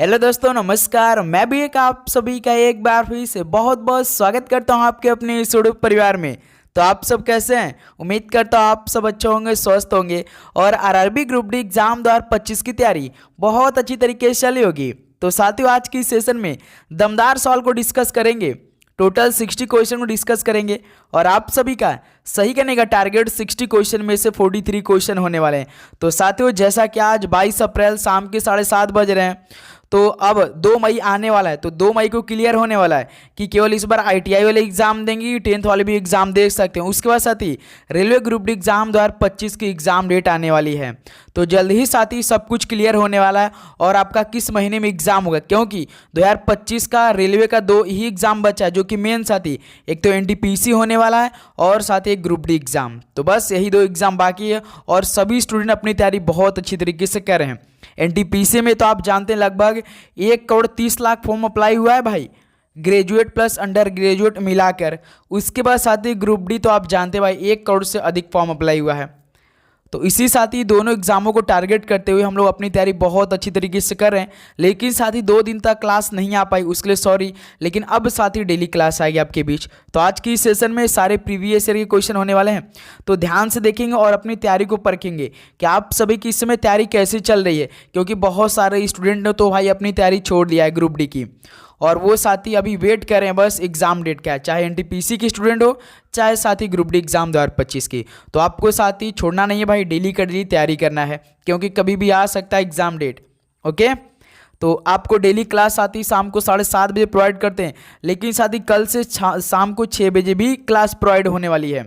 Hello दोस्तों, नमस्कार। मैं भी एक आप सभी का एक बार फिर से बहुत बहुत स्वागत करता हूं आपके अपने इस यूट्यूब परिवार में। तो आप सब कैसे हैं? उम्मीद करता हूं आप सब अच्छे होंगे, स्वस्थ होंगे और आरआरबी ग्रुप डी एग्जाम 2025 की तैयारी बहुत अच्छी तरीके से चली होगी। तो साथियों, आज की सेशन में दमदार सवाल को डिस्कस करेंगे। टोटल 60 क्वेश्चन को डिस्कस करेंगे और आप सभी का सही करने का टारगेट 60 क्वेश्चन में से 43 क्वेश्चन होने वाले हैं। तो साथियों, जैसा कि आज 22 अप्रैल शाम के 7:30 बज रहे हैं, तो अब 2 मई आने वाला है। तो 2 मई को क्लियर होने वाला है कि केवल इस बार आईटीआई वाले एग्जाम देंगे, 10th वाले भी एग्जाम दे सकते हैं। उसके बाद साथ ही रेलवे ग्रुप डी एग्जाम 2025 की एग्जाम डेट आने वाली है। तो जल्द ही साथ ही सब कुछ क्लियर होने वाला है और आपका किस महीने में एग्जाम होगा, क्योंकि 2025 का रेलवे का 2 ही एग्जाम बचा है जो कि मेन साथी, एक तो एनटीपीसी होने वाला है और साथ ही एक ग्रुप डी एग्जाम। तो बस यही 2 एग्जाम बाकी है और सभी स्टूडेंट अपनी तैयारी बहुत अच्छी तरीके से कर रहे हैं। एनटीपीसी में तो आप जानते हैं लगभग 1,30,00,000 फॉर्म अप्लाई हुआ है भाई, ग्रेजुएट प्लस अंडर ग्रेजुएट मिलाकर। उसके बाद साथ ही ग्रुप डी तो आप जानते हैं भाई 1 करोड़ से अधिक फॉर्म अप्लाई हुआ है। तो इसी साथ ही दोनों एग्जामों को टारगेट करते हुए हम लोग अपनी तैयारी बहुत अच्छी तरीके से कर रहे हैं। लेकिन साथ ही 2 दिन तक क्लास नहीं आ पाई, उसके लिए सॉरी, लेकिन अब साथ ही डेली क्लास आएगी आपके बीच। तो आज की सेशन में सारे प्रीवियस ईयर के क्वेश्चन होने वाले हैं, तो ध्यान से देखेंगे और अपनी तैयारी को परखेंगे कि आप सभी की इस समय तैयारी कैसे चल रही है। क्योंकि बहुत सारे स्टूडेंट ने तो भाई अपनी तैयारी छोड़ दिया है ग्रुप डी की, और वो साथी अभी वेट कर रहे हैं बस एग्जाम डेट का, चाहे एनटीपीसी की स्टूडेंट हो चाहे साथी ग्रुप डी एग्जाम 2025 की। तो आपको साथी छोड़ना नहीं है भाई, डेली का डेली तैयारी करना है, क्योंकि कभी भी आ सकता है एग्जाम डेट। ओके, तो आपको डेली क्लास साथी शाम को 7:30 बजे प्रोवाइड करते हैं, लेकिन साथी कल से शाम को 6 बजे भी क्लास प्रोवाइड होने वाली है।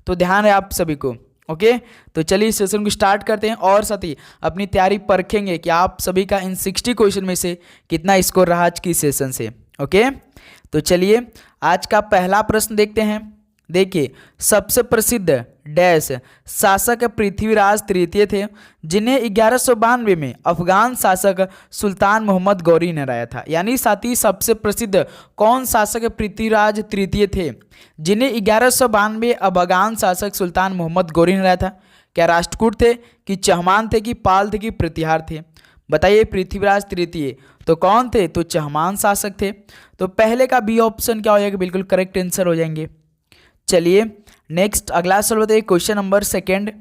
तो ध्यान है आप सभी को। ओके, तो चलिए सेशन को स्टार्ट करते हैं और साथ ही अपनी तैयारी परखेंगे कि आप सभी का इन 60 क्वेश्चन में से कितना स्कोर रहा आज की सेशन से। ओके, तो चलिए आज का पहला प्रश्न देखते हैं। देखिए, सबसे प्रसिद्ध डैश शासक पृथ्वीराज तृतीय थे, जिन्हें 1192 में अफगान शासक सुल्तान मोहम्मद गौरी ने हराया था। यानी साथी सबसे प्रसिद्ध कौन शासक पृथ्वीराज तृतीय थे, जिन्हें 1192 अफगान शासक सुल्तान मोहम्मद गौरी ने हराया था? क्या राष्ट्रकूट थे, कि चहमान थे, कि पाल थे, कि प्रतिहार थे? बताइए, पृथ्वीराज तृतीय तो कौन थे? तो चहमान शासक थे। तो पहले का बी ऑप्शन क्या हो जाएगा? बिल्कुल करेक्ट आंसर हो जाएंगे। चलिए नेक्स्ट अगला सवाल बताइए, क्वेश्चन नंबर 2।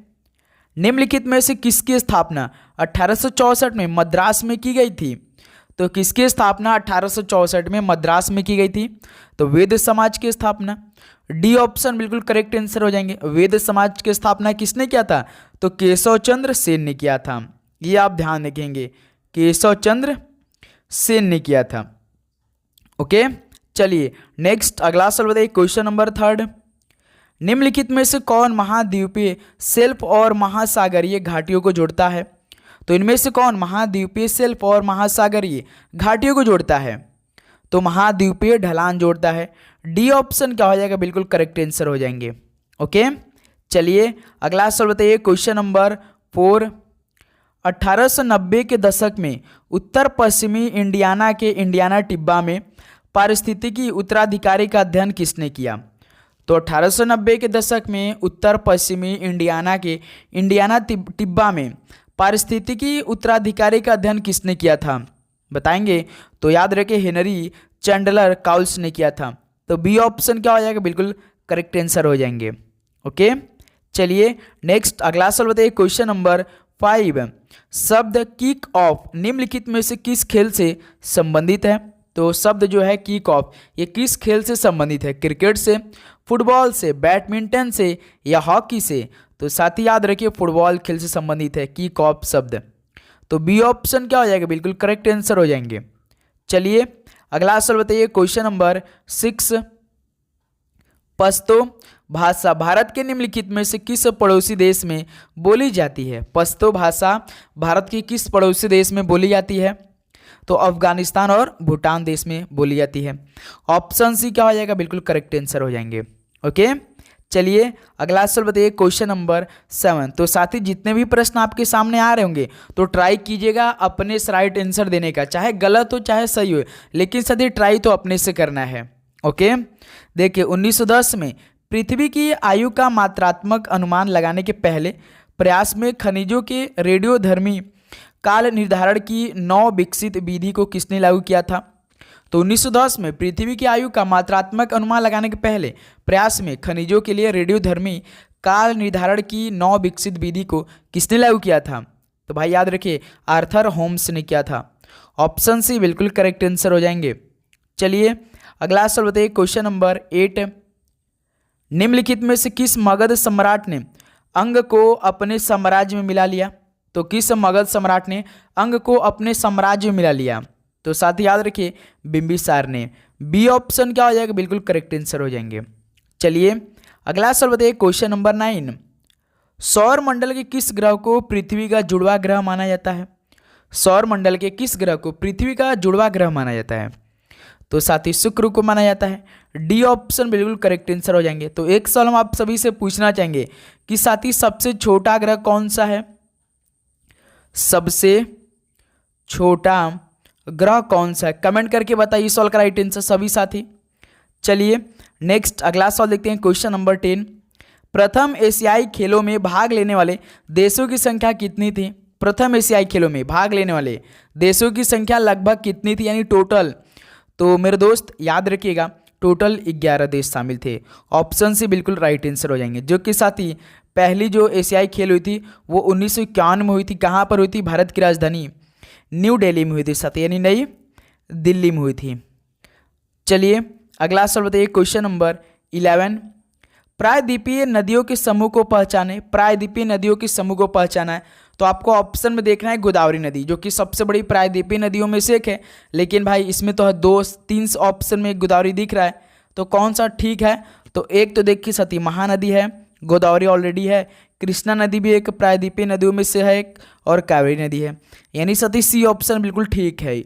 निम्नलिखित में से किसकी स्थापना 1864 में मद्रास में की गई थी? तो किसकी स्थापना 1864 में मद्रास में की गई थी? तो वेद समाज की स्थापना। डी ऑप्शन बिल्कुल करेक्ट आंसर हो जाएंगे। वेद समाज की स्थापना किसने किया था? तो केशव चंद्र सेन ने किया था। ये आप ध्यान रखेंगे, केशव चंद्र सेन ने किया था। ओके, चलिए नेक्स्ट अगला सवाल बताइए, क्वेश्चन नंबर 3। निम्नलिखित में से कौन महाद्वीपीय शेल्फ और महासागरीय घाटियों को जोड़ता है? तो इनमें से कौन महाद्वीपीय शेल्फ और महासागरीय घाटियों को जोड़ता है? तो महाद्वीपीय ढलान जोड़ता है। डी ऑप्शन क्या हो जाएगा? बिल्कुल करेक्ट आंसर हो जाएंगे। ओके, चलिए अगला सवाल बताइए, क्वेश्चन नंबर 4। 1890 के दशक में उत्तर पश्चिमी इंडियाना के इंडियाना टिब्बा में पारिस्थितिकी उत्तराधिकारी का अध्ययन किसने किया? तो 1890 के दशक में उत्तर पश्चिमी इंडियाना के इंडियाना टिब्बा में पारिस्थितिकी उत्तराधिकारी का अध्ययन किसने किया था? बताएंगे तो याद रखें, हेनरी चैंडलर काउल्स ने किया था। तो बी ऑप्शन क्या हो जाएगा? बिल्कुल करेक्ट आंसर हो जाएंगे। ओके, चलिए नेक्स्ट अगला सवाल बताइए, क्वेश्चन नंबर 5। शब्द किक ऑफ निम्नलिखित में से किस खेल से संबंधित है? तो शब्द जो है किक ऑफ, ये किस खेल से संबंधित है? क्रिकेट से, फुटबॉल से, बैडमिंटन से या हॉकी से? तो साथ ही याद रखिए फुटबॉल खेल से संबंधित है किक ऑफ शब्द। तो बी ऑप्शन क्या हो जाएगा? बिल्कुल करेक्ट आंसर हो जाएंगे। चलिए अगला सवाल बताइए, क्वेश्चन नंबर 6। पश्तो भाषा भारत के निम्नलिखित में से किस पड़ोसी देश में बोली जाती है? पश्तो भाषा भारत के किस पड़ोसी देश में बोली जाती है? तो अफगानिस्तान और भूटान देश में बोली जाती है। ऑप्शन सी क्या हो जाएगा? बिल्कुल करेक्ट आंसर हो जाएंगे। ओके, चलिए अगला सवाल बताइए, क्वेश्चन नंबर 7। तो साथ ही जितने भी प्रश्न आपके सामने आ रहे होंगे तो ट्राई कीजिएगा अपने से राइट आंसर देने का, चाहे गलत हो चाहे सही हो, लेकिन साथ ही ट्राई तो अपने से करना है। ओके, देखिए 1910 में पृथ्वी की आयु का मात्रात्मक अनुमान लगाने के पहले प्रयास में खनिजों के रेडियोधर्मी काल निर्धारण की 9 विकसित विधि को किसने लागू किया था? तो 1910 में पृथ्वी की आयु का मात्रात्मक अनुमान लगाने के पहले प्रयास में खनिजों के लिए रेडियोधर्मी काल निर्धारण की 9 विकसित विधि को किसने लागू किया था? तो भाई याद रखिए, आर्थर होम्स ने किया था। ऑप्शन सी बिल्कुल करेक्ट आंसर हो जाएंगे। चलिए अगला सवाल बताइए, क्वेश्चन नंबर 8। निम्नलिखित में से किस मगध सम्राट ने अंग को अपने साम्राज्य में मिला लिया? तो किस मगध सम्राट ने अंग को अपने साम्राज्य में मिला लिया? तो साथ ही याद रखिए, बिंबिसार ने। बी ऑप्शन क्या हो जाएगा? बिल्कुल करेक्ट आंसर हो जाएंगे। चलिए अगला सवाल बताइए, क्वेश्चन नंबर 9। सौर मंडल के किस ग्रह को पृथ्वी का जुड़वा ग्रह माना जाता है? सौर मंडल के किस ग्रह को पृथ्वी का जुड़वा ग्रह माना जाता है? तो साथ ही शुक्र को माना जाता है। डी ऑप्शन बिल्कुल करेक्ट आंसर हो जाएंगे। तो एक सवाल हम आप सभी से पूछना चाहेंगे कि साथ ही सबसे छोटा ग्रह कौन सा है? सबसे छोटा ग्रह कौन सा है? कमेंट करके बताइए सवाल का राइट आंसर सभी साथी। चलिए नेक्स्ट अगला सवाल देखते हैं, क्वेश्चन नंबर 10। प्रथम एशियाई खेलों में भाग लेने वाले देशों की संख्या कितनी थी? प्रथम एशियाई खेलों में भाग लेने वाले देशों की संख्या लगभग कितनी थी, यानी टोटल? तो मेरे दोस्त याद रखिएगा, टोटल 11 देश शामिल थे। ऑप्शन से बिल्कुल राइट आंसर हो जाएंगे। जो कि साथ ही पहली जो एशियाई खेल हुई थी वो 1951 में हुई थी। कहाँ पर हुई थी? भारत की राजधानी न्यू दिल्ली में हुई थी साथ, यानी नई दिल्ली में हुई थी। चलिए अगला सवाल बताइए, क्वेश्चन नंबर 11। प्रायद्वीपीय नदियों के समूह को पहचाने। प्रायद्वीपीय नदियों के समूह को पहचाना है तो आपको ऑप्शन में देखना है गोदावरी नदी, जो कि सबसे बड़ी प्रायद्वीपीय नदियों में से एक है। लेकिन भाई इसमें तो 2-3 ऑप्शन में गोदावरी दिख रहा है, तो कौन सा ठीक है? तो एक तो देखिए सती महानदी है, गोदावरी ऑलरेडी है, कृष्णा नदी भी एक प्रायद्वीपीय नदियों में से है एक, और कावेरी नदी है, यानी सती सी ऑप्शन बिल्कुल ठीक है।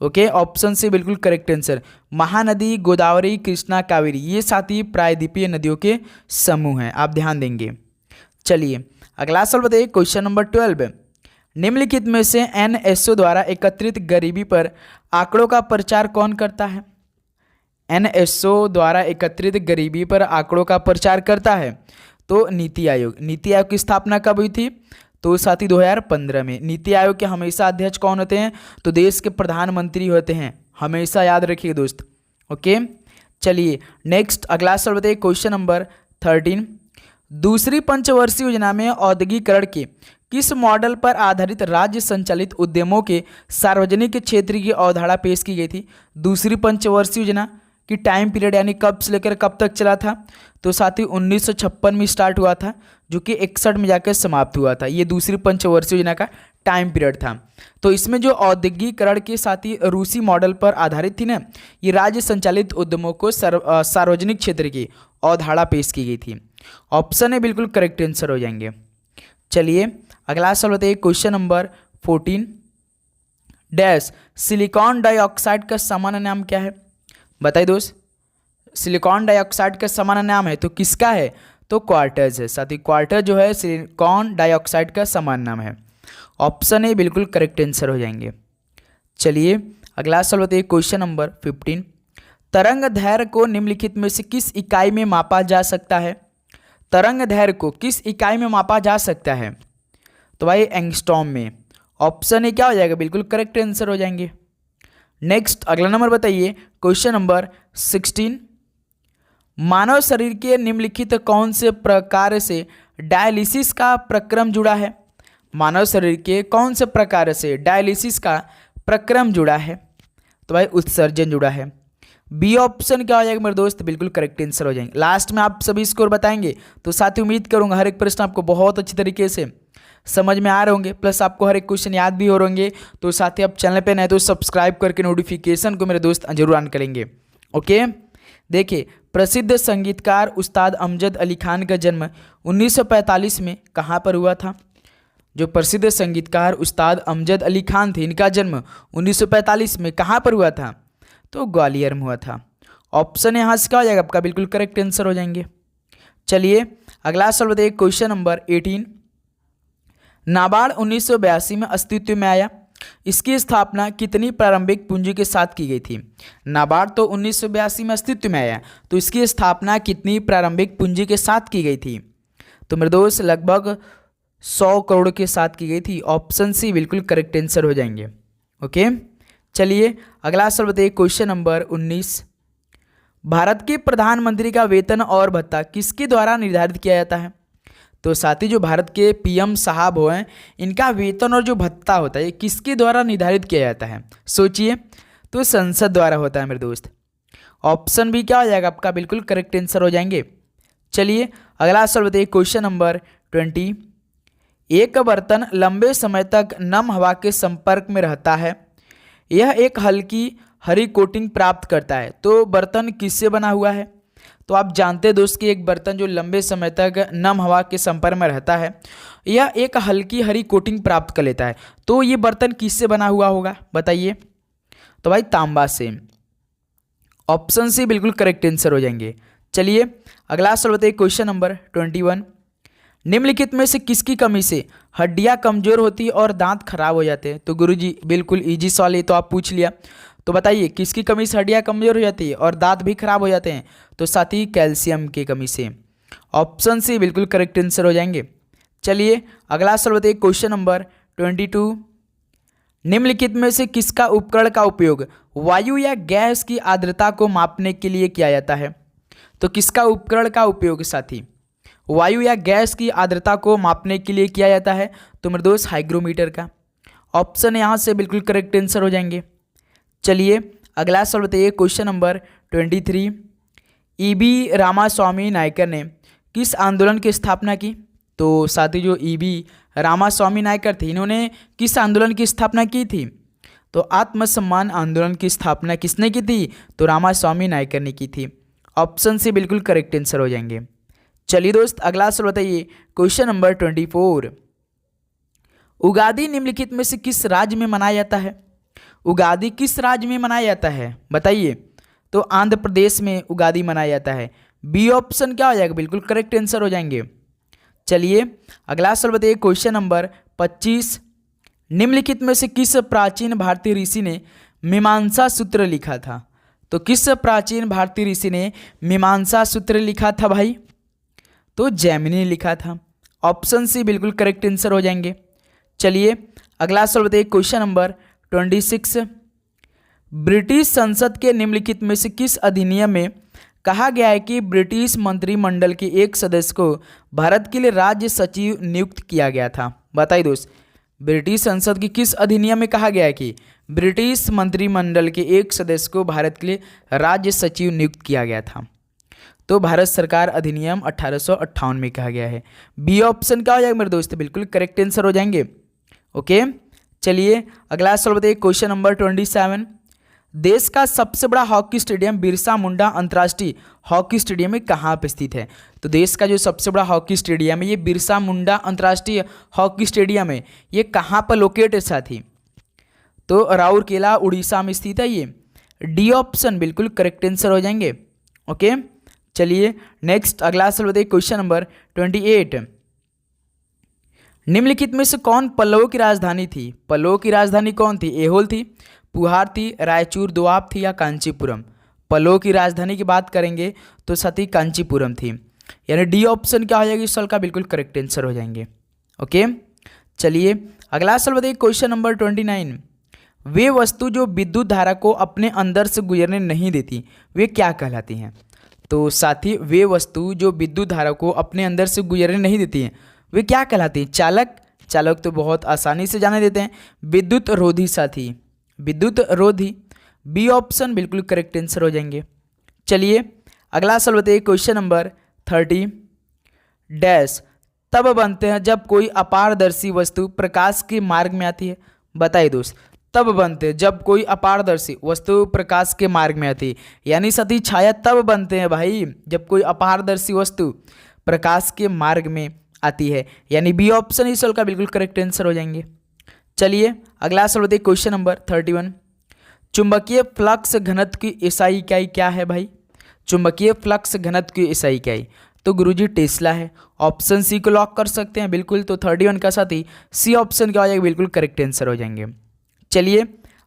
ओके, ऑप्शन से बिल्कुल करेक्ट आंसर। महानदी, गोदावरी, कृष्णा, कावेरी ये साथी प्रायद्वीपीय नदियों के समूह हैं, आप ध्यान देंगे। चलिए अगला सवाल बताइए, क्वेश्चन नंबर 12। निम्नलिखित में से एनएसओ द्वारा एकत्रित गरीबी पर आंकड़ों का प्रचार कौन करता है? एनएसओ द्वारा एकत्रित गरीबी पर आंकड़ों का प्रचार करता है तो नीति आयोग। नीति आयोग की स्थापना कब हुई थी? तो साथी 2015 में। नीति आयोग के हमेशा अध्यक्ष कौन होते हैं? तो देश के प्रधानमंत्री होते हैं, हमेशा याद रखिए दोस्त। ओके चलिए नेक्स्ट अगला सवाल बताइए, क्वेश्चन नंबर 13। दूसरी पंचवर्षीय योजना में औद्योगिकरण के किस मॉडल पर आधारित राज्य संचालित उद्यमों के सार्वजनिक क्षेत्र की अवधारणा पेश की गई थी? दूसरी पंचवर्षीय योजना की टाइम पीरियड यानी कब से लेकर कब तक चला था? तो साथ ही 1956 में स्टार्ट हुआ था, जो कि 61 में जाकर समाप्त हुआ था। ये दूसरी पंचवर्षीय योजना का टाइम पीरियड था। तो इसमें जो औद्योगिकरण के साथ ही रूसी मॉडल पर आधारित थी ना, ये राज्य संचालित उद्यमों को सार्वजनिक क्षेत्र की अवधारणा पेश की गई थी। ऑप्शन है बिल्कुल करेक्ट आंसर हो जाएंगे। चलिए अगला सवाल बताइए, question number 14। Dash silicon dioxide का सामान्य नाम क्या है? बताइए दोस्त, सिलिकॉन डाइऑक्साइड का सामान्य नाम है तो किसका है? तो क्वार्टज है। साथ ही क्वार्टर जो है सिलिकॉन डाइऑक्साइड का सामान्य नाम है। ऑप्शन ए बिल्कुल करेक्ट आंसर हो जाएंगे। चलिए अगला सवाल बताइए, क्वेश्चन नंबर 15। तरंग दैर्घ्य को निम्नलिखित में से किस इकाई में मापा जा सकता है? तरंग दैर्घ्य को किस इकाई में मापा जा सकता है? तो भाई एंगस्ट्रॉम में। ऑप्शन ए क्या हो जाएगा? बिल्कुल करेक्ट आंसर हो जाएंगे। नेक्स्ट अगला नंबर बताइए, क्वेश्चन नंबर 16। मानव शरीर के निम्नलिखित कौन से प्रकार से डायलिसिस का प्रक्रम जुड़ा है? मानव शरीर के कौन से प्रकार से डायलिसिस का प्रक्रम जुड़ा है? तो भाई उत्सर्जन जुड़ा है। बी ऑप्शन क्या हो जाएगा मेरे दोस्त? बिल्कुल करेक्ट आंसर हो जाएंगे। लास्ट में आप सभी स्कोर बताएंगे, तो साथ ही उम्मीद करूंगा हर एक प्रश्न आपको बहुत अच्छी तरीके से समझ में आ रहे होंगे, प्लस आपको हर एक क्वेश्चन याद भी हो रहे होंगे। तो साथ ही आप चैनल पे नए तो सब्सक्राइब करके नोटिफिकेशन को मेरे दोस्त जरूर ऑन करेंगे। ओके देखिए, प्रसिद्ध संगीतकार उस्ताद अमजद अली खान का जन्म 1945 में कहाँ पर हुआ था? जो प्रसिद्ध संगीतकार उस्ताद अमजद अली खान थे, इनका जन्म 1945 में कहाँ पर हुआ था? तो ग्वालियर में हुआ था। ऑप्शन यहाँ से क्या हो जाएगा आपका? बिल्कुल करेक्ट आंसर हो जाएंगे। चलिए अगला सवाल बताइए, क्वेश्चन नंबर 18। नाबार्ड 1982 में अस्तित्व में आया, इसकी स्थापना कितनी प्रारंभिक पूंजी के साथ की गई थी? नाबार्ड तो 1982 में अस्तित्व में आया, तो इसकी स्थापना कितनी प्रारंभिक पूंजी के साथ की गई थी? तो मेरे दोस्त लगभग 100 करोड़ के साथ की गई थी। ऑप्शन सी बिल्कुल करेक्ट आंसर हो जाएंगे। ओके, चलिए अगला सवाल बताइए। क्वेश्चन नंबर 19, भारत के प्रधानमंत्री का वेतन और भत्ता किसके द्वारा निर्धारित किया जाता है? तो साथी जो भारत के पीएम साहब हो हैं, इनका वेतन और जो भत्ता होता है ये किसके द्वारा निर्धारित किया जाता है? सोचिए, तो संसद द्वारा होता है मेरे दोस्त। ऑप्शन भी क्या हो जाएगा आपका? बिल्कुल करेक्ट आंसर हो जाएंगे। चलिए अगला सवाल बताइए। क्वेश्चन नंबर 20, एक बर्तन लंबे समय तक नम हवा के संपर्क में रहता है, यह एक हल्की हरी कोटिंग प्राप्त करता है, तो बर्तन किससे बना हुआ है? तो आप जानते हैं दोस्त कि एक बर्तन जो लंबे समय तक नम हवा के संपर्क में रहता है, यह एक हल्की हरी कोटिंग प्राप्त कर लेता है, तो ये बर्तन किससे बना हुआ होगा बताइए? तो भाई तांबा से। ऑप्शन सी बिल्कुल करेक्ट आंसर हो जाएंगे। चलिए अगला सवाल बताइए। क्वेश्चन नंबर 21, निम्नलिखित में से किसकी कमी से हड्डियां कमजोर होती और दांत खराब हो जाते हैं? तो गुरुजी बिल्कुल इजी सवाल है, तो आप पूछ लिया। तो बताइए किसकी कमी से हड्डियां कमजोर हो जाती है और दांत भी खराब हो जाते हैं? तो साथ ही कैल्शियम की कमी से। ऑप्शन सी बिल्कुल करेक्ट आंसर हो जाएंगे। चलिए अगला सवाल बताइए। क्वेश्चन नंबर 22, निम्नलिखित में से किसका उपकरण का उपयोग वायु या गैस की आर्द्रता को मापने के लिए किया जाता है? तो किसका उपकरण का उपयोग साथी वायु या गैस की आर्द्रता को मापने के लिए किया जाता है? तो मेरे दोस्त हाइग्रोमीटर का। ऑप्शन यहाँ से बिल्कुल करेक्ट आंसर हो जाएंगे। चलिए अगला सवाल बताइए। क्वेश्चन नंबर 23, ईबी रामास्वामी नायकर ने किस आंदोलन की स्थापना की? तो साथी जो ईबी रामास्वामी नायकर थे, इन्होंने किस आंदोलन की स्थापना की थी? तो आत्मसम्मान आंदोलन की स्थापना किसने की थी? तो रामास्वामी नायकर ने की थी। ऑप्शन से बिल्कुल करेक्ट आंसर हो जाएंगे। चलिए दोस्त अगला सवाल बताइए। क्वेश्चन नंबर 24, उगादि निम्नलिखित में से किस राज्य में मनाया जाता है? उगादि किस राज्य में मनाया जाता है बताइए? तो आंध्र प्रदेश में उगादि मनाया जाता है। बी ऑप्शन क्या हो जाएगा? बिल्कुल करेक्ट आंसर हो जाएंगे। चलिए अगला सवाल बताइए। क्वेश्चन नंबर 25, निम्नलिखित में से किस प्राचीन भारतीय ऋषि ने मीमांसा सूत्र लिखा था? तो किस प्राचीन भारतीय ऋषि ने मीमांसा सूत्र लिखा था भाई? तो जैमिनी ने लिखा था। ऑप्शन सी बिल्कुल करेक्ट आंसर हो जाएंगे। चलिए अगला सवाल बताइए। क्वेश्चन नंबर 26, ब्रिटिश संसद के निम्नलिखित में से किस अधिनियम में कहा गया है कि ब्रिटिश मंत्रिमंडल के एक सदस्य को भारत के लिए राज्य सचिव नियुक्त किया गया था? बताइए दोस्त, ब्रिटिश संसद की किस अधिनियम में कहा गया है कि ब्रिटिश मंत्रिमंडल के एक सदस्य को भारत के लिए राज्य सचिव नियुक्त किया गया था? तो भारत सरकार अधिनियम 1858 में कहा गया है। बी ऑप्शन क्या हो जाएगा मेरे दोस्त? बिल्कुल करेक्ट आंसर हो जाएंगे। ओके, चलिए अगला सवाल बताइए। क्वेश्चन नंबर 27, देश का सबसे बड़ा हॉकी स्टेडियम बिरसा मुंडा अंतर्राष्ट्रीय हॉकी स्टेडियम में कहाँ पर स्थित है? तो देश का जो सबसे बड़ा हॉकी स्टेडियम है ये बिरसा मुंडा अंतर्राष्ट्रीय हॉकी स्टेडियम है, ये कहाँ पर लोकेट है साथी? तो राउरकेला उड़ीसा में स्थित है ये। डी ऑप्शन बिल्कुल करेक्ट आंसर हो जाएंगे। ओके, चलिए नेक्स्ट अगला सवाल बताइए। क्वेश्चन नंबर 28, निम्नलिखित में से कौन पल्लवों की राजधानी थी? पल्लवों की राजधानी कौन थी? ऐहोल थी, पुहार थी, रायचूर, दोआब थी या कांचीपुरम? पल्लवों की राजधानी की बात करेंगे तो सती कांचीपुरम थी, यानी डी ऑप्शन क्या हो जाएगी इस सवाल का? बिल्कुल करेक्ट आंसर हो जाएंगे। ओके, चलिए अगला सवाल बताइए। क्वेश्चन नंबर 29, वे वस्तु जो विद्युत धारा को अपने अंदर से गुजरने नहीं देती वे क्या कहलाती हैं? तो साथी वे वस्तु जो विद्युत धारा को अपने अंदर से गुजरने नहीं देती हैं वे क्या कहलाती हैं? चालक। चालक तो बहुत आसानी से जाने देते हैं। विद्युत रोधी साथी, विद्युत रोधी। बी ऑप्शन बिल्कुल करेक्ट आंसर हो जाएंगे। चलिए अगला सवाल बताइए। क्वेश्चन नंबर 30, डैश तब बनते हैं जब कोई अपारदर्शी वस्तु प्रकाश के मार्ग में आती है? बताइए दोस्त, तब बनते हैं जब कोई अपारदर्शी वस्तु प्रकाश के मार्ग में आती है, यानी सती छाया तब बनते हैं भाई जब कोई अपारदर्शी वस्तु प्रकाश के मार्ग में आती है, यानी बी ऑप्शन इस सवाल का बिल्कुल करेक्ट आंसर हो जाएंगे। चलिए अगला सवाल बताइए। क्वेश्चन नंबर 31, चुंबकीय फ्लक्स घनत्व की एसआई इकाई क्या है भाई? चुंबकीय फ्लक्स घनत्व की एसआई इकाई तो गुरुजी टेस्ला है। ऑप्शन सी को लॉक कर सकते हैं बिल्कुल। तो 31 का साथ ही सी ऑप्शन क्या हो जाएगा? बिल्कुल करेक्ट आंसर हो जाएंगे। चलिए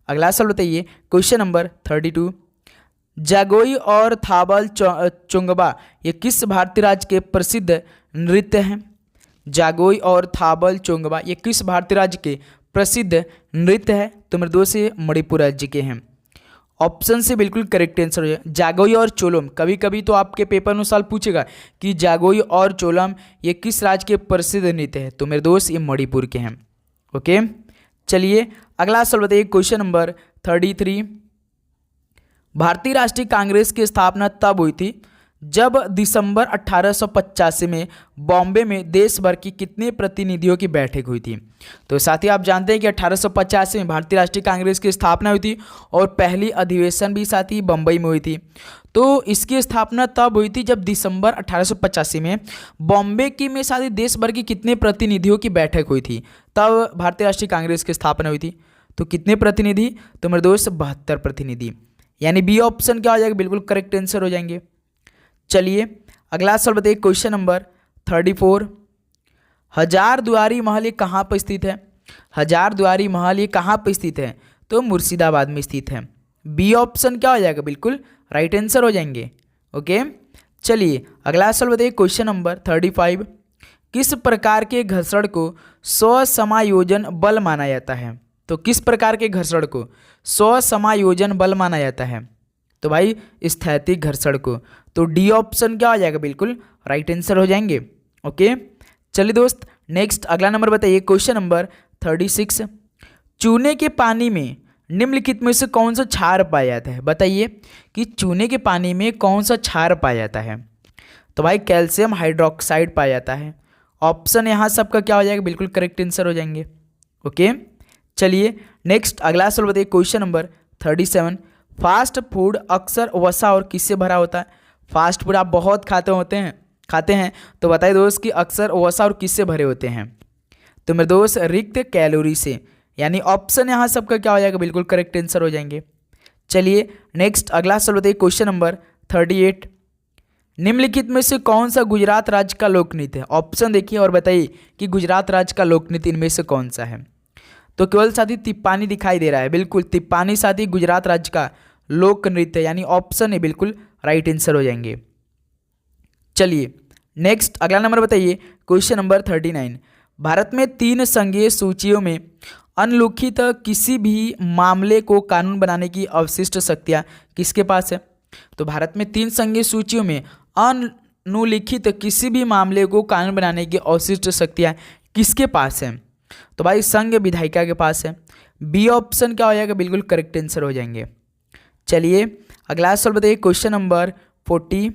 अगला सवाल बताइए। क्वेश्चन नंबर 32, जागोई और थाबल चोंगबा ये किस भारतीय राज्य के प्रसिद्ध नृत्य हैं? जागोई और थाबल चोंगबा ये किस भारतीय राज्य के प्रसिद्ध नृत्य है? तो मेरे दोस्त ये मणिपुर राज्य के हैं। ऑप्शन से बिल्कुल करेक्ट आंसर हो जाए। जागोई और चोलम, कभी कभी तो आपके पेपर में सवाल पूछेगा कि जागोई और चोलम ये किस राज्य के प्रसिद्ध नृत्य है? तो मेरे दोस्त ये मणिपुर के हैं। ओके, चलिए अगला सवाल बताइए, क्वेश्चन नंबर 33। भारतीय राष्ट्रीय कांग्रेस की स्थापना तब हुई थी जब दिसंबर 1885 में बॉम्बे में देश भर की कितने प्रतिनिधियों की बैठक हुई थी? तो साथ ही आप जानते हैं कि 1885 में भारतीय राष्ट्रीय कांग्रेस की स्थापना हुई थी और पहली अधिवेशन भी साथ ही बम्बई में हुई थी। तो इसकी स्थापना तब हुई थी जब दिसंबर 1885 में बॉम्बे की में साथ ही देश भर की कितने प्रतिनिधियों की बैठक हुई थी, तब भारतीय राष्ट्रीय कांग्रेस की स्थापना हुई थी। तो कितने प्रतिनिधि? तो मेरे दोस्त 72 प्रतिनिधि, यानी बी ऑप्शन क्या हो जाएगा? बिल्कुल करेक्ट आंसर हो जाएंगे। चलिए अगला सवाल बताइए, क्वेश्चन नंबर 34। हजारदुआरी महल ये कहाँ पर स्थित है? हजारदुआरी महल ये कहाँ पर स्थित है? तो मुर्शिदाबाद में स्थित है। बी ऑप्शन क्या हो जाएगा? बिल्कुल राइट आंसर हो जाएंगे। ओके, चलिए अगला सवाल बताइए, क्वेश्चन नंबर 35। किस प्रकार के घर्षण को स्वसमायोजन बल माना जाता है? तो किस प्रकार के घर्षण को स्वसमायोजन बल माना जाता है? तो भाई स्थैतिक घर्षण को। तो डी ऑप्शन क्या हो जाएगा? बिल्कुल राइट आंसर हो जाएंगे। ओके, चलिए दोस्त नेक्स्ट अगला नंबर बताइए, क्वेश्चन नंबर 36। चूने के पानी में निम्नलिखित में से कौन सा क्षार पाया जाता है? बताइए कि चूने के पानी में कौन सा क्षार पाया जाता है? तो भाई कैल्शियम हाइड्रोक्साइड पाया जाता है। ऑप्शन यहाँ सबका क्या हो जाएगा? बिल्कुल करेक्ट आंसर हो जाएंगे। ओके, चलिए नेक्स्ट अगला सवाल बताइए, क्वेश्चन नंबर 37। फास्ट फूड अक्सर वसा और किससे भरा होता है? फास्ट फूड आप बहुत खाते हैं तो बताइए दोस्त कि अक्सर वसा और किससे भरे होते हैं? तो मेरे दोस्त रिक्त कैलोरी से, यानी ऑप्शन यहाँ सबका क्या हो जाएगा? बिल्कुल करेक्ट आंसर हो जाएंगे। चलिए नेक्स्ट अगला सवाल बताइए, क्वेश्चन नंबर 38। निम्नलिखित में से कौन सा गुजरात राज्य का लोक नृत्य है? ऑप्शन देखिए और बताइए कि गुजरात राज्य का लोक नृत्य इनमें से कौन सा है? तो केवल साथी तिप्पानी दिखाई दे रहा है। बिल्कुल तिप्पानी साथी गुजरात राज्य का लोक नृत्य, यानी ऑप्शन है बिल्कुल राइट आंसर हो जाएंगे। चलिए नेक्स्ट अगला नंबर बताइए, क्वेश्चन नंबर 39। भारत में 3 संघीय सूचियों में अनुल्लिखित किसी भी मामले को कानून बनाने की अवशिष्ट शक्तियाँ किसके पास है? तो भारत में 3 संघीय सूचियों में अनुल्लिखित किसी भी मामले को कानून बनाने की अवशिष्ट शक्तियाँ किसके पास है? तो भाई संघ विधायिका के पास है। बी ऑप्शन क्या हो जाएगा? बिल्कुल करेक्ट आंसर हो जाएंगे। चलिए अगला सवाल बताइए, क्वेश्चन नंबर 40।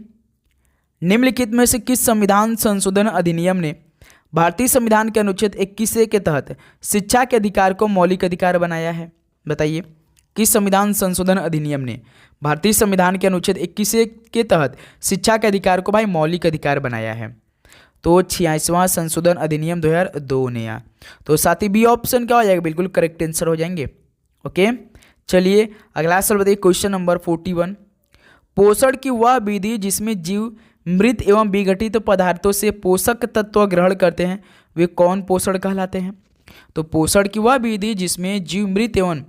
निम्नलिखित में से किस संविधान संशोधन अधिनियम ने भारतीय संविधान के अनुच्छेद 21 के तहत शिक्षा के अधिकार को मौलिक अधिकार बनाया है? बताइए किस संविधान संशोधन अधिनियम ने भारतीय संविधान के अनुच्छेद 21 के तहत शिक्षा के अधिकार को भाई मौलिक अधिकार बनाया है? तो 86वां संशोधन अधिनियम 2002 ने आया। तो साथ ही बी ऑप्शन क्या हो जाएगा? बिल्कुल करेक्ट आंसर हो जाएंगे। ओके, चलिए अगला सवाल बताइए, क्वेश्चन नंबर 41। पोषण की वह विधि जिसमें जीव मृत एवं विघटित पदार्थों से पोषक तत्व ग्रहण करते हैं वे कौन पोषण कहलाते हैं? तो पोषण की वह विधि जिसमें जीव मृत एवं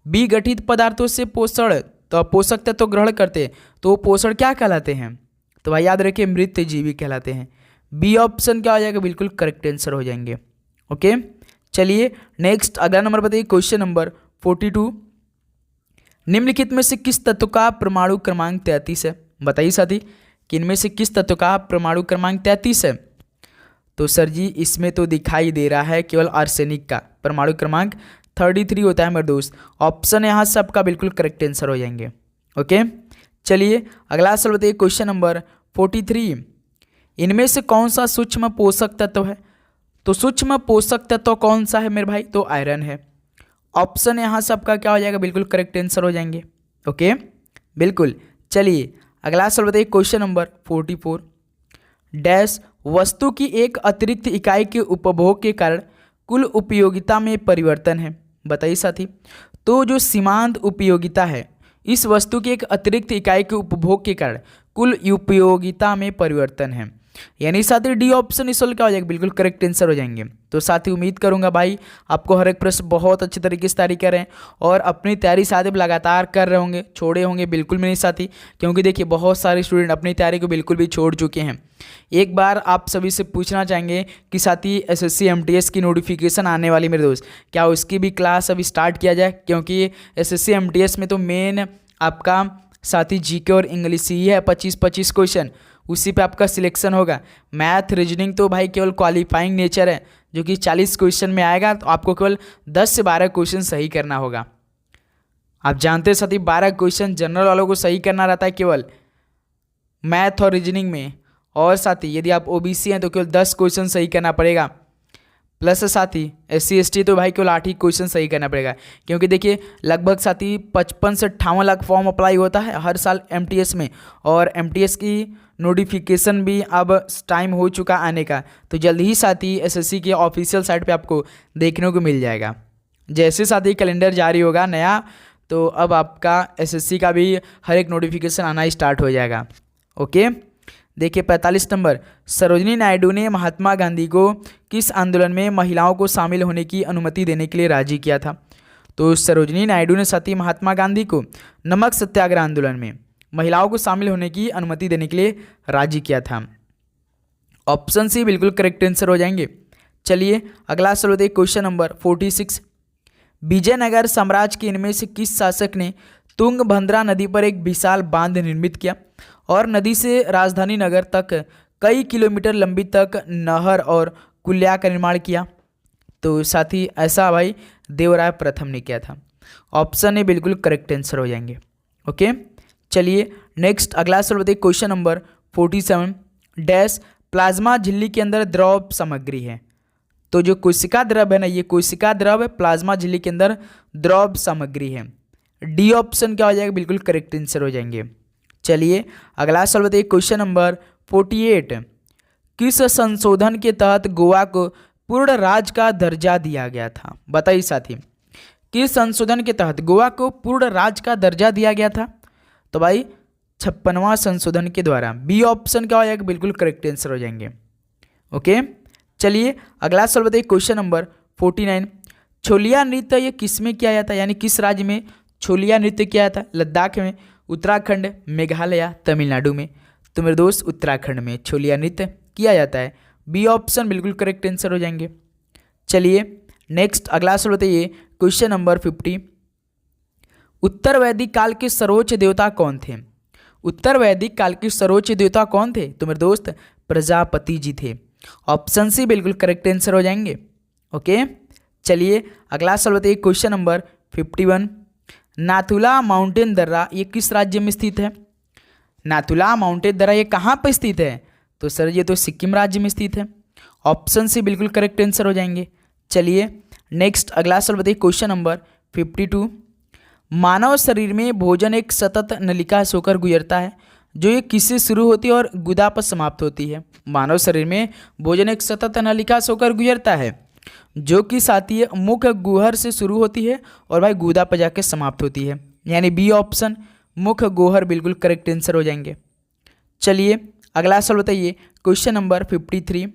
विघटित पदार्थों से पोषक तत्व ग्रहण करते हैं तो पोषण क्या कहलाते हैं? तो भाई याद रखिए मृत जीवी कहलाते हैं। बी ऑप्शन क्या हो जाएगा? बिल्कुल करेक्ट आंसर हो जाएंगे। ओके, चलिए नेक्स्ट अगला नंबर बताइए, क्वेश्चन नंबर 42। निम्नलिखित में से किस तत्व का परमाणु क्रमांक 33 है? बताइए साथी कि इनमें से किस तत्व का परमाणु क्रमांक 33 है? तो सर जी इसमें तो दिखाई दे रहा है केवल आर्सेनिक का परमाणु क्रमांक 33 होता है मेरे दोस्त। ऑप्शन यहाँ सबका बिल्कुल करेक्ट आंसर हो जाएंगे। ओके, चलिए अगला सवाल बताइए, क्वेश्चन नंबर 43। इनमें से कौन सा सूक्ष्म पोषक तत्व है? तो सूक्ष्म पोषक तत्व कौन सा है मेरे भाई? तो आयरन है। ऑप्शन यहाँ सबका क्या हो जाएगा? बिल्कुल करेक्ट आंसर हो जाएंगे। ओके, बिल्कुल। चलिए अगला सवाल बताइए, क्वेश्चन नंबर 44। डैश वस्तु की एक अतिरिक्त इकाई के उपभोग के कारण कुल उपयोगिता में परिवर्तन है? बताइए साथी। तो जो सीमांत उपयोगिता है इस वस्तु की एक अतिरिक्त इकाई के उपभोग के कारण कुल उपयोगिता में परिवर्तन है, यानी साथी डी ऑप्शन इस क्या हो जाएगा? बिल्कुल करेक्ट आंसर हो जाएंगे। तो साथी उम्मीद करूंगा भाई आपको हर एक प्रश्न बहुत अच्छे तरीके से तैयारी करें और अपनी तैयारी साथी लगातार कर रहे होंगे, छोड़े होंगे बिल्कुल भी नहीं साथी, क्योंकि देखिए बहुत सारे स्टूडेंट अपनी तैयारी को बिल्कुल भी छोड़ चुके हैं। एक बार आप सभी से पूछना चाहेंगे कि साथ ही एसएससी एमटीएस की नोटिफिकेशन आने वाली मेरे दोस्त, क्या उसकी भी क्लास अभी स्टार्ट किया जाए, क्योंकि एसएससी एमटीएस में तो मेन आपका साथ ही जीके और इंग्लिश ही है 25-25 क्वेश्चन, उसी पे आपका सिलेक्शन होगा। मैथ रीजनिंग तो भाई केवल क्वालिफाइंग नेचर है, जो कि 40 क्वेश्चन में आएगा, तो आपको केवल 10 से 12 क्वेश्चन सही करना होगा। आप जानते हैं साथ ही 12 क्वेश्चन जनरल वालों को सही करना रहता है केवल मैथ और रीजनिंग में, और साथ ही यदि आप ओबीसी हैं तो केवल 10 क्वेश्चन सही करना पड़ेगा, प्लस साथ ही एससी एसटी तो भाई केवल 8 ही क्वेश्चन सही करना पड़ेगा। क्योंकि देखिए लगभग साथ ही 55 से 58 लाख फॉर्म अप्लाई होता है हर साल एमटीएस में, और एमटीएस की नोटिफिकेशन भी अब टाइम हो चुका आने का, तो जल्द ही साथ ही एसएससी की ऑफिशियल साइट पे आपको देखने को मिल जाएगा। जैसे साथ ही कैलेंडर जारी होगा नया, तो अब आपका एसएससी का भी हर एक नोटिफिकेशन आना स्टार्ट हो जाएगा। ओके, देखिए 45 नंबर, सरोजिनी नायडू ने महात्मा गांधी को किस आंदोलन में महिलाओं को शामिल होने की अनुमति देने के लिए राजी किया था? तो सरोजिनी नायडू ने साथ ही महात्मा गांधी को नमक सत्याग्रह आंदोलन में महिलाओं को शामिल होने की अनुमति देने के लिए राजी किया था। ऑप्शन सी बिल्कुल करेक्ट आंसर हो जाएंगे। चलिए अगला सवाल देखिए, क्वेश्चन नंबर 46, विजयनगर साम्राज्य के इनमें से किस शासक ने तुंगभद्रा नदी पर एक विशाल बांध निर्मित किया और नदी से राजधानी नगर तक कई किलोमीटर लंबी तक नहर और कुल्या का निर्माण किया? तो साथ ही ऐसा भाई देवराय प्रथम ने किया था। ऑप्शन ए बिल्कुल करेक्ट आंसर हो जाएंगे। ओके, चलिए नेक्स्ट अगला सवाल बताइए, क्वेश्चन नंबर 47, डैश प्लाज्मा झिल्ली के अंदर द्रव सामग्री है? तो जो कोशिका द्रव है ना, ये कोशिका द्रव प्लाज्मा झिल्ली के अंदर द्रव सामग्री है। डी ऑप्शन क्या हो जाएगा? बिल्कुल करेक्ट आंसर हो जाएंगे। चलिए अगला सवाल बताइए, क्वेश्चन नंबर 48, किस संशोधन के तहत गोवा को पूर्ण राज्य का दर्जा दिया गया था? बताइए साथी, किस संशोधन के तहत गोवा को पूर्ण राज्य का दर्जा दिया गया था? तो भाई 56वां संशोधन के द्वारा। बी ऑप्शन क्या हो जाएगा? बिल्कुल करेक्ट आंसर हो जाएंगे। ओके, चलिए अगला सवाल बताइए, क्वेश्चन नंबर 49, छोलिया नृत्य ये किस में किया जाता है, यानी किस राज्य में छोलिया नृत्य किया जाता है? लद्दाख में, उत्तराखंड, मेघालय, तमिलनाडु में? तो मेरे दोस्त उत्तराखंड में छोलिया नृत्य किया जाता है। बी ऑप्शन बिल्कुल करेक्ट आंसर हो जाएंगे। चलिए नेक्स्ट अगला सवाल बताइए, क्वेश्चन नंबर 50, उत्तर वैदिक काल के सर्वोच्च देवता कौन थे? उत्तर वैदिक काल के सर्वोच्च देवता कौन थे? तो मेरे दोस्त प्रजापति जी थे। ऑप्शन सी बिल्कुल करेक्ट आंसर हो जाएंगे। ओके, चलिए अगला सवाल बताइए, क्वेश्चन नंबर 51, नाथुला माउंटेन दर्रा ये किस राज्य में स्थित है? नाथुला माउंटेन दर्रा ये कहाँ पर स्थित है? तो सर ये तो सिक्किम राज्य में स्थित है। ऑप्शन सी बिल्कुल करेक्ट आंसर हो जाएंगे। चलिए नेक्स्ट अगला सवाल बताइए, क्वेश्चन नंबर 52, मानव शरीर में भोजन एक सतत नलिका से होकर गुजरता है, जो ये किससे शुरू होती है और गुदा पर समाप्त होती है? मानव शरीर में भोजन एक सतत नलिका से होकर गुजरता है, जो कि साथ ही मुख गुहर से शुरू होती है और भाई गुदा पर जाके समाप्त होती है, यानी बी ऑप्शन मुख गुहर बिल्कुल करेक्ट आंसर हो जाएंगे। चलिए अगला सवाल बताइए, क्वेश्चन नंबर 53,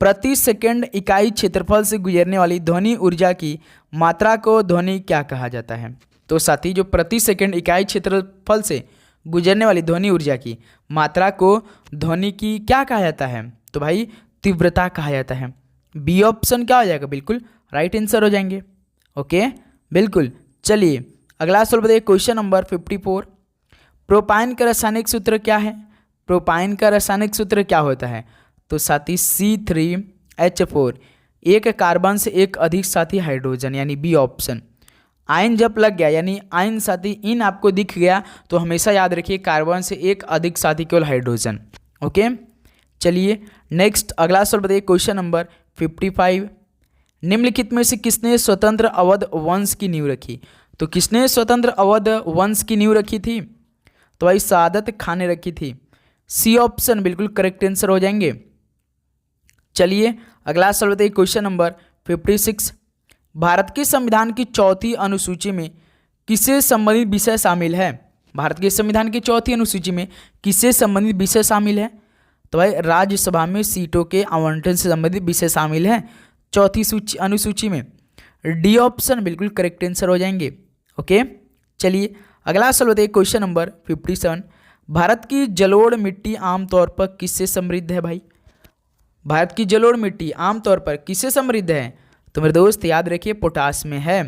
प्रति सेकंड इकाई क्षेत्रफल से गुजरने वाली ध्वनि ऊर्जा की मात्रा को ध्वनि क्या कहा जाता है? तो साथी जो प्रति सेकंड इकाई क्षेत्रफल से गुजरने वाली ध्वनि ऊर्जा की मात्रा को ध्वनि की क्या कहा जाता है? तो भाई तीव्रता कहा जाता है। बी ऑप्शन क्या हो जाएगा? बिल्कुल राइट आंसर हो जाएंगे। ओके बिल्कुल। चलिए अगला सवाल बताइए, क्वेश्चन नंबर 54, प्रोपाइन का रासायनिक सूत्र क्या है? प्रोपाइन का रासायनिक सूत्र क्या होता है? तो साथी C3H4, एक कार्बन से एक अधिक साथी हाइड्रोजन, यानी बी ऑप्शन। आयन जब लग गया यानी आयन साथी इन आपको दिख गया तो हमेशा याद रखिए कार्बन से एक अधिक साथी केवल हाइड्रोजन। ओके चलिए नेक्स्ट अगला सवाल बताइए, क्वेश्चन नंबर 55, निम्नलिखित में से किसने स्वतंत्र अवध वंश की नींव रखी? तो किसने स्वतंत्र अवध वंश की नींव रखी थी? तो भाई सादत खान ने रखी थी। सी ऑप्शन बिल्कुल करेक्ट आंसर हो जाएंगे। चलिए अगला सवाल बताइए, क्वेश्चन नंबर 56, भारत के संविधान की चौथी अनुसूची में किससे संबंधित विषय शामिल है? भारत के संविधान की चौथी अनुसूची में किससे संबंधित विषय शामिल है? तो भाई राज्यसभा में सीटों के आवंटन से संबंधित विषय शामिल है चौथी अनुसूची में। डी ऑप्शन बिल्कुल करेक्ट आंसर हो जाएंगे। ओके चलिए अगला सवाल बताइए, क्वेश्चन नंबर 57, भारत की जलोढ़ मिट्टी आमतौर पर किससे समृद्ध है भाई? भारत की जलोढ़ मिट्टी आमतौर पर किससे समृद्ध है? तो मेरे दोस्त याद रखिए पोटास में है।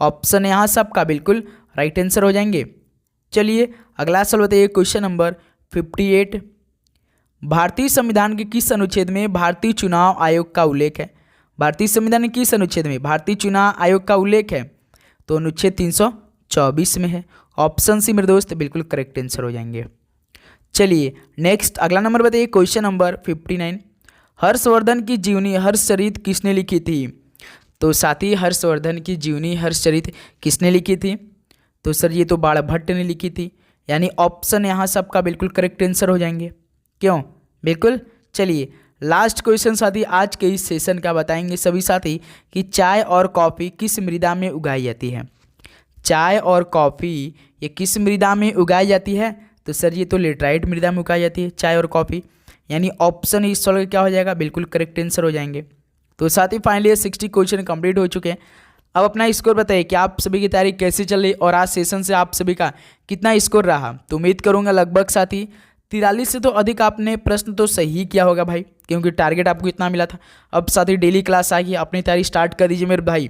ऑप्शन यहाँ सबका बिल्कुल राइट आंसर हो जाएंगे। चलिए अगला सवाल बताइए, क्वेश्चन नंबर 58। भारतीय संविधान के किस अनुच्छेद में भारतीय चुनाव आयोग का उल्लेख है? भारतीय संविधान के किस अनुच्छेद में भारतीय चुनाव आयोग का उल्लेख है? तो अनुच्छेद 324 में है। ऑप्शन सी मेरे दोस्त बिल्कुल करेक्ट आंसर हो जाएंगे। चलिए नेक्स्ट अगला नंबर बताइए, क्वेश्चन नंबर 59। हर्षवर्धन की जीवनी हर्षचरित किसने लिखी थी? तो साथी हर्षवर्धन की जीवनी हर्षचरित किसने लिखी थी? तो सर ये तो बाणभट्ट ने लिखी थी, यानी ऑप्शन यहाँ सबका बिल्कुल करेक्ट आंसर हो जाएंगे। क्यों? बिल्कुल। चलिए लास्ट क्वेश्चन साथी आज के इस सेशन का बताएंगे सभी साथी कि चाय और कॉफ़ी किस मृदा में उगाई जाती है? चाय और कॉफ़ी ये किस मृदा में उगाई जाती है? तो सर ये तो लेटराइट मृदा में उगाई जाती है चाय और कॉफ़ी, यानी ऑप्शन इस सवाल का क्या हो जाएगा? बिल्कुल करेक्ट आंसर हो जाएंगे। तो साथ ही फाइनली 60 क्वेश्चन कंप्लीट हो चुके हैं। अब अपना स्कोर बताइए कि आप सभी की तैयारी कैसे चल रही और आज सेशन से आप सभी का कितना स्कोर रहा? तो उम्मीद करूंगा लगभग साथी 43 से तो अधिक आपने प्रश्न तो सही किया होगा भाई, क्योंकि टारगेट आपको इतना मिला था। अब साथी डेली क्लास आ गई, अपनी तैयारी स्टार्ट कर दीजिए मेरे भाई।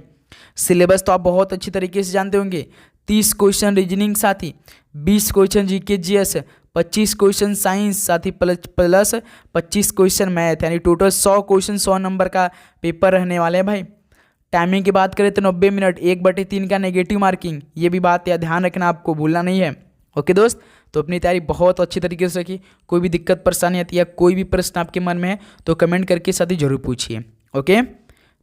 सिलेबस तो आप बहुत अच्छी तरीके से जानते होंगे। 30 क्वेश्चन रीजनिंग साथी, 20 question GK GS, 25 question science साथी प्लस 25 क्वेश्चन मैथ, यानी टोटल 100 क्वेश्चन 100 नंबर का पेपर रहने वाले हैं भाई। टाइमिंग की बात करें तो 90 मिनट, 1/3 का नेगेटिव मार्किंग, ये भी बात या ध्यान रखना आपको भूलना नहीं है। ओके दोस्त, तो अपनी तैयारी बहुत अच्छी तरीके से रखिए। कोई भी दिक्कत परेशानी आती है या कोई भी प्रश्न आपके मन में है तो कमेंट करके साथ ही जरूर पूछिए। ओके,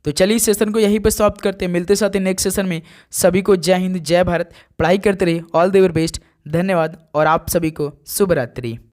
तो चलिए इस सेशन को यहीं पर समाप्त करते हैं। मिलते साथ ही नेक्स्ट सेशन में। सभी को जय हिंद जय भारत, पढ़ाई करते रहिए, ऑल द वेरी बेस्ट, धन्यवाद और आप सभी को शुभ रात्रि।